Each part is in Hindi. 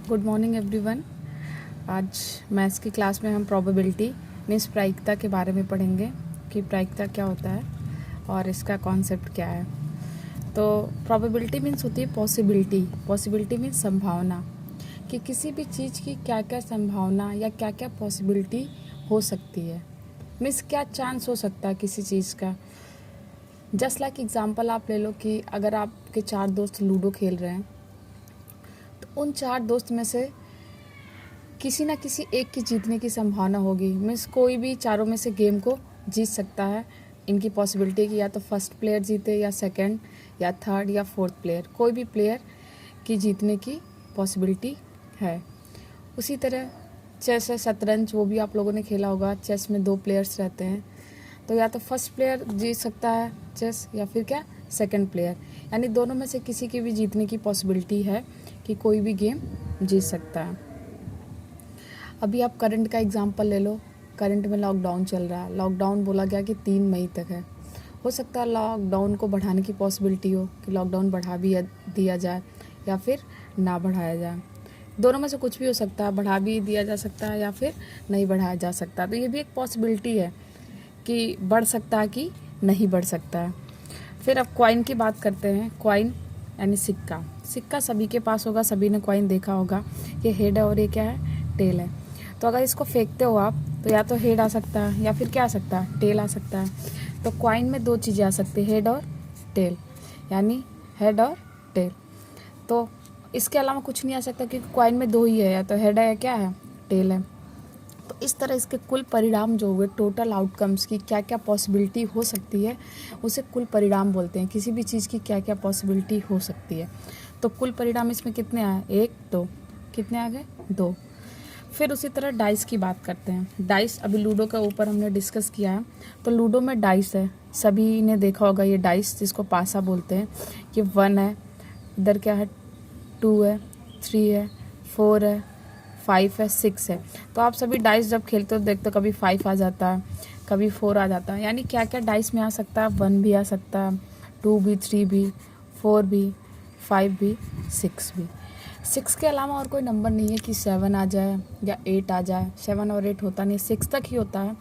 Good morning everyone. आज मैथ्स की क्लास में हम प्रोबेबिलिटी मीन्स प्रायिकता के बारे में पढ़ेंगे कि प्रायिकता क्या होता है और इसका कॉन्सेप्ट क्या है। तो प्रोबेबिलिटी मीन्स होती है पॉसिबिलिटी मीन्स संभावना, कि किसी भी चीज़ की क्या क्या संभावना या क्या क्या पॉसिबिलिटी हो सकती है, मीन्स क्या चांस हो सकता है किसी चीज़ का। जस्ट लाइक एग्जाम्पल आप ले लो कि अगर आपके 4 दोस्त लूडो खेल रहे हैं तो उन 4 दोस्त में से किसी ना किसी एक की जीतने की संभावना होगी। मीन्स कोई भी चारों में से गेम को जीत सकता है। इनकी पॉसिबिलिटी कि या तो फर्स्ट प्लेयर जीते या सेकंड या थर्ड या फोर्थ प्लेयर, कोई भी प्लेयर की जीतने की पॉसिबिलिटी है। उसी तरह चेस है, शतरंज, वो भी आप लोगों ने खेला होगा। चेस में 2 प्लेयर्स रहते हैं, तो या तो फर्स्ट प्लेयर जीत सकता है चेस या फिर क्या सेकंड प्लेयर, यानी दोनों में से किसी की भी जीतने की पॉसिबिलिटी है कि कोई भी गेम जीत सकता है। अभी आप करंट का एग्जांपल ले लो। करंट में लॉकडाउन चल रहा है। लॉकडाउन बोला गया कि 3 मई तक है। हो सकता है लॉकडाउन को बढ़ाने की पॉसिबिलिटी हो कि लॉकडाउन बढ़ा भी दिया जाए या फिर ना बढ़ाया जाए। दोनों में से कुछ भी हो सकता है, बढ़ा भी दिया जा सकता है या फिर नहीं बढ़ाया जा सकता। तो ये भी एक पॉसिबिलिटी है कि बढ़ सकता है कि नहीं बढ़ सकता है। फिर अब कॉइन की बात करते हैं। कॉइन यानी सिक्का। सिक्का सभी के पास होगा, सभी ने कॉइन देखा होगा। ये हेड है और ये क्या है, टेल है। तो अगर इसको फेंकते हो आप तो या तो हेड आ सकता है या फिर क्या आ सकता है, टेल आ सकता है। तो कॉइन में 2 चीज़ें आ सकती है, हेड और टेल, यानी हेड और टेल। तो इसके अलावा कुछ नहीं आ सकता क्योंकि कॉइन में 2 ही है, या तो हेड है या क्या है, टेल है। तो इस तरह इसके कुल परिणाम जो हुए, टोटल आउटकम्स की क्या क्या पॉसिबिलिटी हो सकती है, उसे कुल परिणाम बोलते हैं। किसी भी चीज़ की क्या क्या पॉसिबिलिटी हो सकती है। तो कुल परिणाम इसमें कितने आए, 1 2, कितने आ गए, 2। फिर उसी तरह डाइस की बात करते हैं। डाइस अभी लूडो के ऊपर हमने डिस्कस किया है। तो लूडो में डाइस है, सभी ने देखा होगा ये डाइस जिसको पासा बोलते हैं। ये 1 है, इधर क्या है, 2 है, 3 है, 4 है, 5 है, 6 है। तो आप सभी डाइस जब खेलते हो देखते हो कभी 5 आ जाता है, कभी 4 आ जाता है। यानी क्या क्या डाइस में आ सकता है, 1 भी आ सकता है, 2 भी, 3 भी, 4 भी, 5 भी, 6 भी। 6 के अलावा और कोई नंबर नहीं है कि 7 आ जाए या 8 आ जाए। 7 और 8 होता नहीं, 6 तक ही होता है।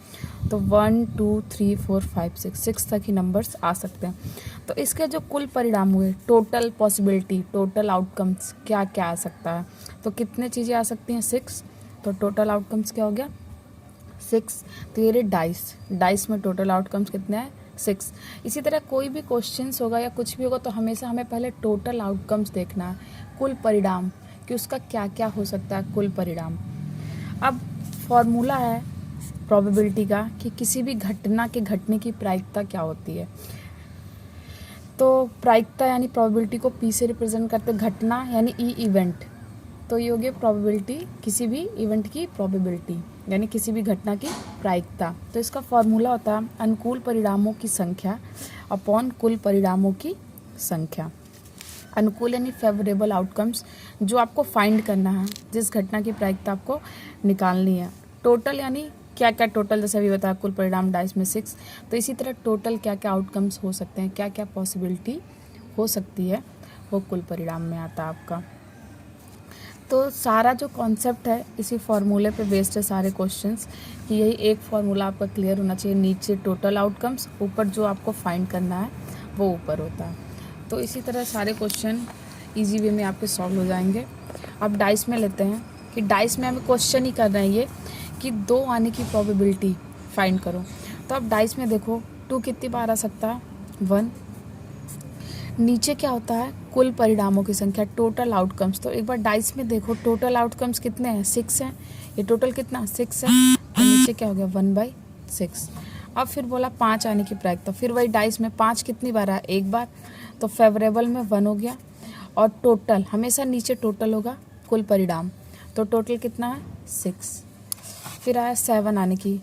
तो 1 2 3 4 5 6 तक ही नंबर्स आ सकते हैं। तो इसके जो कुल परिणाम हुए, टोटल पॉसिबिलिटी, टोटल आउटकम्स क्या क्या आ सकता है, तो कितने चीज़ें आ सकती हैं, 6। तो टोटल आउटकम्स क्या हो गया, 6। तो ये डाइस में टोटल आउटकम्स कितने हैं, 6। इसी तरह कोई भी क्वेश्चंस होगा या कुछ भी होगा तो हमेशा हमें पहले टोटल आउटकम्स देखना है, कुल परिणाम, कि उसका क्या क्या हो सकता है, कुल परिणाम। अब फॉर्मूला है प्रोबेबिलिटी का कि किसी भी घटना के घटने की प्रायिकता क्या होती है। तो प्रायिकता यानी प्रोबेबिलिटी को पी से रिप्रेजेंट करते, घटना यानी ई इवेंट। तो ये हो गया प्रोबेबिलिटी, किसी भी इवेंट की प्रोबेबिलिटी यानी किसी भी घटना की प्रायिकता। तो इसका फॉर्मूला होता है अनुकूल परिणामों की संख्या अपॉन कुल परिणामों की संख्या। अनुकूल यानी फेवरेबल आउटकम्स, जो आपको फाइंड करना है, जिस घटना की प्रायिकता आपको निकालनी है। टोटल यानी क्या क्या टोटल, जैसे अभी बताया कुल परिणाम डाइस में 6। तो इसी तरह टोटल क्या क्या आउटकम्स हो सकते हैं, क्या क्या पॉसिबिलिटी हो सकती है, वो कुल परिणाम में आता है आपका। तो सारा जो कॉन्सेप्ट है इसी फार्मूले पे बेस्ड है सारे क्वेश्चंस, कि यही एक फार्मूला आपका क्लियर होना चाहिए। नीचे टोटल आउटकम्स, ऊपर जो आपको फाइंड करना है वो ऊपर होता है। तो इसी तरह सारे क्वेश्चन इजी वे में आपके सॉल्व हो जाएंगे। अब डाइस में लेते हैं कि डाइस में हमें क्वेश्चन ही कर रहे हैं ये कि 2 आने की प्रोबेबिलिटी फाइंड करो। तो अब डाइस में देखो 2 कितनी बार आ सकता है, 1। नीचे क्या होता है, कुल परिणामों की संख्या, टोटल आउटकम्स। तो एक बार डाइस में देखो टोटल आउटकम्स कितने हैं, 6 हैं। ये टोटल कितना, 6 है। तो नीचे क्या हो गया, 1/6। अब फिर बोला 5 आने की प्रायिकता, फिर वही डाइस में 5 कितनी बार आया, 1 बार। तो फेवरेबल में 1 हो गया। और टोटल हमेशा नीचे टोटल होगा, कुल परिणाम। तो टोटल कितना है, 6। फिर आया 7 आने की।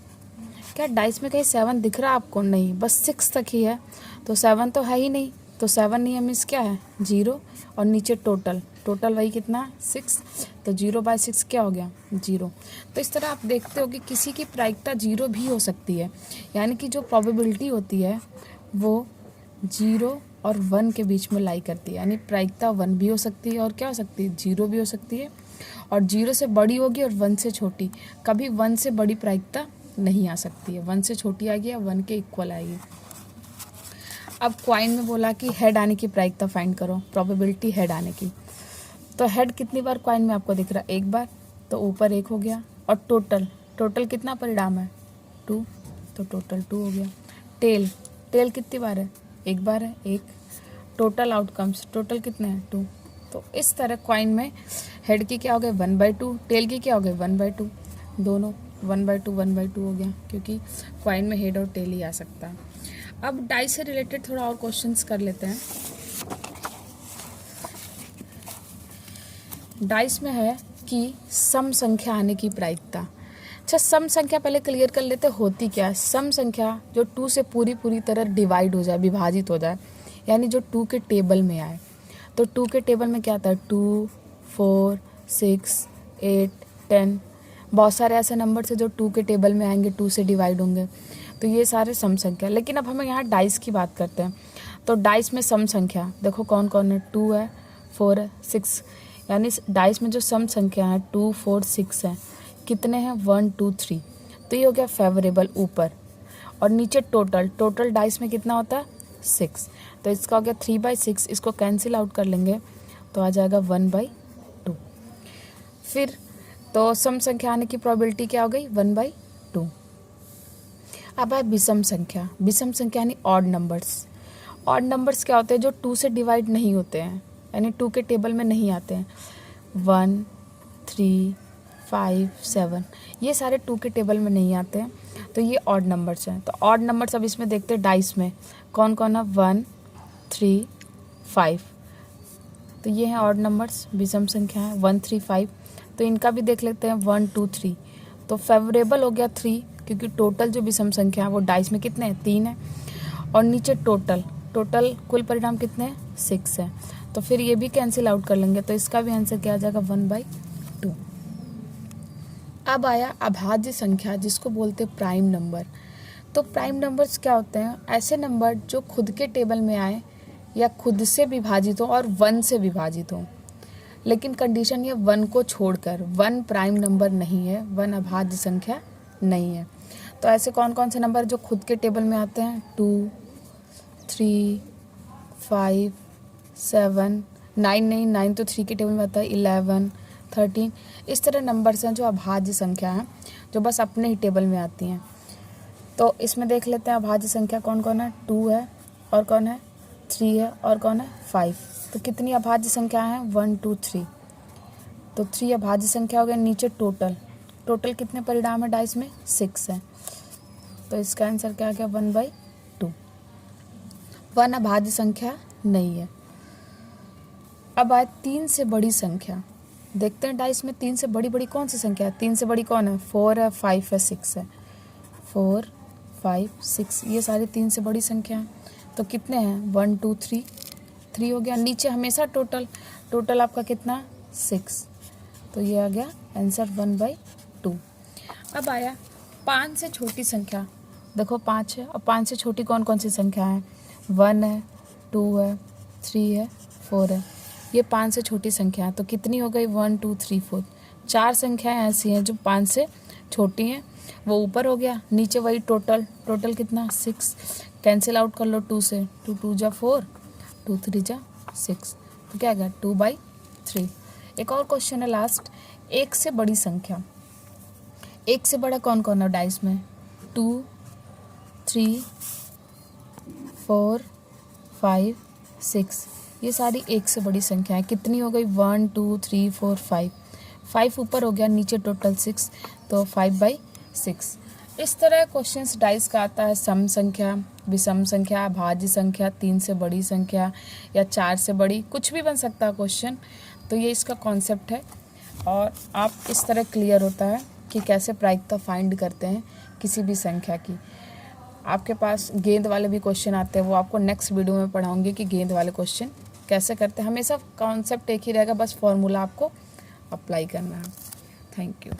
क्या डाइस में कहीं 7 दिख रहा है आपको, नहीं, बस 6 तक ही है। तो 7 तो है ही नहीं, तो 7 नहीं है मीन्स क्या है, 0। और नीचे टोटल वही कितना, 6। तो 0/6 क्या हो गया, 0। तो इस तरह आप देखते हो कि किसी की प्रायिकता 0 भी हो सकती है, यानी कि जो प्रोबेबिलिटी होती है वो 0 और 1 के बीच में लाई करती है, यानी प्रायिकता 1 भी हो सकती है और क्या हो सकती है 0 भी हो सकती है, और 0 से बड़ी होगी और 1 से छोटी। कभी 1 से बड़ी प्रायिकता नहीं आ सकती है, 1 से छोटी आएगी या 1 के इक्वल आएगी। अब क्वाइन में बोला कि हेड आने की प्रायिकता फाइंड करो, प्रोबेबिलिटी हेड आने की। तो हेड कितनी बार क्वाइन में आपको दिख रहा है, एक बार, तो ऊपर 1 हो गया। और टोटल कितना परिणाम है 2, तो टोटल 2 हो गया। टेल कितनी बार है, एक बार है, 1। टोटल आउटकम्स, टोटल कितने हैं 2। तो इस तरह क्वाइन में हेड की क्या हो गए 1/2, टेल की क्या हो गए 1/2, दोनों 1/2 हो गया, क्योंकि क्वाइन में हेड और टेल ही आ सकता है। अब डाइस से रिलेटेड थोड़ा और क्वेश्चंस कर लेते हैं। डाइस में है कि सम संख्या आने की प्रायिकता। अच्छा, सम संख्या पहले क्लियर कर लेते होती क्या है। सम संख्या जो 2 से पूरी तरह डिवाइड हो जाए, विभाजित हो जाए, यानी जो 2 के टेबल में आए। तो 2 के टेबल में क्या आता है 2, 4, 6, 8, 10, बहुत सारे ऐसे नंबर है जो 2 के टेबल में आएंगे, 2 से डिवाइड होंगे। तो ये सारे सम संख्या। लेकिन अब हमें यहाँ डाइस की बात करते हैं। तो डाइस में सम संख्या देखो कौन कौन है, 2 है, 4 है, 6, यानी डाइस में जो सम संख्या है 2, 4, 6 है। कितने हैं 1, 2, 3। तो ये हो गया फेवरेबल ऊपर, और नीचे टोटल डाइस में कितना होता है 6। तो इसका हो गया 3/6, इसको कैंसिल आउट कर लेंगे तो आ जाएगा 1/2। फिर तो सम संख्या आने की प्रोबेबिलिटी क्या हो गई 1/2। अब है विषम संख्या। विषम संख्या यानी ऑड नंबर्स। ऑड नंबर्स क्या होते हैं, जो 2 से डिवाइड नहीं होते हैं, यानी 2 के टेबल में नहीं आते हैं। 1, 3, 5, 7, ये सारे 2 के टेबल में नहीं आते हैं, तो ये ऑड नंबर्स हैं। तो ऑड नंबर्स अब इसमें देखते हैं डाइस में कौन कौन है, 1, 3, 5। तो ये हैं ऑड नंबर्स, विषम संख्या है 1, 3, 5। तो इनका भी देख लेते हैं 1, 2, 3। तो फेवरेबल हो गया 3, क्योंकि टोटल जो विषम संख्या है वो डाइस में कितने हैं 3 है। और नीचे टोटल कुल परिणाम कितने हैं 6 है। तो फिर ये भी कैंसिल आउट कर लेंगे, तो इसका भी आंसर क्या आ जाएगा 1/2। अब आया अभाज्य संख्या, जिसको बोलते हैं प्राइम नंबर। तो प्राइम नंबर्स क्या होते हैं, ऐसे नंबर जो खुद के टेबल में आए या खुद से विभाजित हो और 1 से विभाजित हो। लेकिन कंडीशन ये 1 को छोड़कर, 1 प्राइम नंबर नहीं है, 1 अभाज्य संख्या नहीं है। तो ऐसे कौन कौन से नंबर जो खुद के टेबल में आते हैं 2, 3, 5, 7, 9 नहीं, 9 तो 3 के टेबल में आता है, 11, 13। इस तरह नंबर्स हैं जो अभाज्य संख्या हैं, जो बस अपने ही टेबल में आती हैं। तो इसमें देख लेते हैं अभाज्य संख्या कौन कौन है, 2 है, और कौन है 3 है, और कौन है 5। तो कितनी अभाज्य संख्या है 1, 2, 3। तो 3 अभाज्य संख्या हो गया। नीचे टोटल कितने परिणाम है डाइस में 6 है। तो इसका आंसर क्या आ गया 1/2। 1 अभाज्य संख्या नहीं है। अब आए 3 से बड़ी संख्या। देखते हैं डाइस में 3 से बड़ी कौन सी संख्या है। 3 से बड़ी कौन है, 4 है, 5 है, 6 है। 4, 5, 6, ये सारी 3 से बड़ी संख्या है। तो कितने हैं 1, 2, 3 हो गया। नीचे हमेशा टोटल आपका कितना 6। तो ये आ गया आंसर 1/2। अब आया 5 से छोटी संख्या। देखो 5 है, और 5 से छोटी कौन कौन सी संख्या है, 1 है, 2 है, 3 है, 4 है। ये 5 से छोटी संख्या है। तो कितनी हो गई 1, 2, 3, 4। 4 संख्याएं ऐसी हैं जो 5 से छोटी हैं, वो ऊपर हो गया। नीचे वही टोटल कितना 6, कैंसिल आउट कर लो 2 से, 2 2 जा 4, 2 3 जा 6। तो क्या आ गया 2/3। एक और क्वेश्चन है लास्ट, 1 से बड़ी संख्या। 1 से बड़ा कौन कौन है डाइस में, 2, 3, 4, 5, 6। ये सारी 1 से बड़ी संख्या है। कितनी हो गई 1, 2, 3, 4, 5। 5 ऊपर हो गया, नीचे टोटल 6, तो 5/6। इस तरह क्वेश्चंस डाइस का आता है। सम संख्या, विषम संख्या, भाज्य संख्या, 3 से बड़ी संख्या या 4 से बड़ी, कुछ भी बन सकता है क्वेश्चन। तो ये इसका कॉन्सेप्ट है, और आप इस तरह क्लियर होता है कि कैसे प्रायिकता फाइंड करते हैं किसी भी संख्या की। आपके पास गेंद वाले भी क्वेश्चन आते हैं, वो आपको नेक्स्ट वीडियो में पढ़ाऊंगी कि गेंद वाले क्वेश्चन कैसे करते हैं। हमेशा कॉन्सेप्ट एक ही रहेगा, बस फॉर्मूला आपको अप्लाई करना है। Thank you.